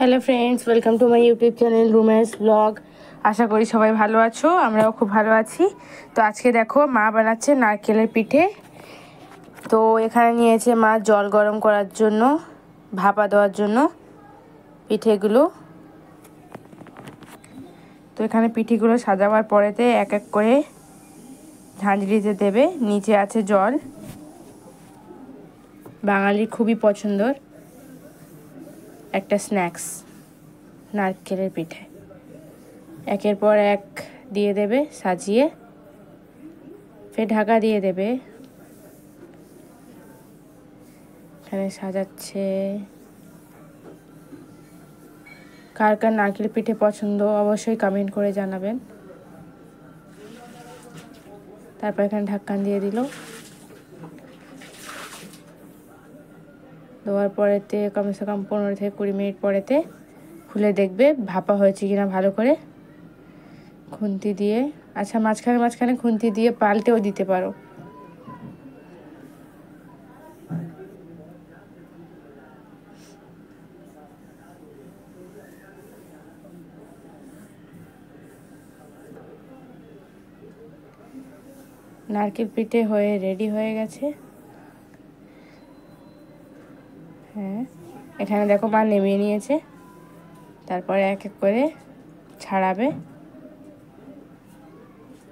Hello friends, welcome to my YouTube channel Rumesh blog. আশা করি সবাই ভালো আছো, আমরাও খুব ভালো আছি। তো আজকে দেখো মা বানাচ্ছে নারকেলের পিঠে। তো এখানে নিয়েছে মা জল গরম করার জন্য, ভাপা দেওয়ার জন্য পিঠেগুলো। তো এখানে পিঠেগুলো সাজাবার পরেতে এক এক করে ঝাঁঝরিতে দেবে। নিচে আছে জল, বাঙালির খুবই পছন্দর একটা স্ন্যাক্স নারকেলের পিঠে। একের পর এক দিয়ে দেবে সাজিয়ে, ফের ঢাকা দিয়ে দেবে। এখানে সাজাচ্ছে। কার কার নারকেল পিঠে পছন্দ অবশ্যই কমেন্ট করে জানাবেন। তারপর এখানে ঢাকন দিয়ে দিল। দেওয়ার পরেতে কমসে কম 15 থেকে 20 মিনিট পরেতে খুলে দেখবে ভাপা হয়েছে কিনা ভালো করে খুন্তি দিয়ে। আচ্ছা, মাঝখানে মাঝখানে খুন্তি দিয়ে পাল্টেও দিতে পারো। নারকেল পিঠে হয়ে রেডি হয়ে গেছে। হ্যাঁ, এখানে দেখো মা নেমিয়ে নিয়েছে। তারপরে এক এক করে ছাড়াবে।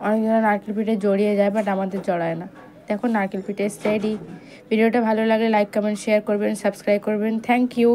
অনেকজনের নারকেল পিঠে জড়িয়ে যায়, বাট আমাদের জড়ায় না। দেখো নারকেল পিঠে রেডি। ভিডিওটা ভালো লাগলে লাইক কমেন্ট শেয়ার করবেন, সাবস্ক্রাইব করবেন। Thank you.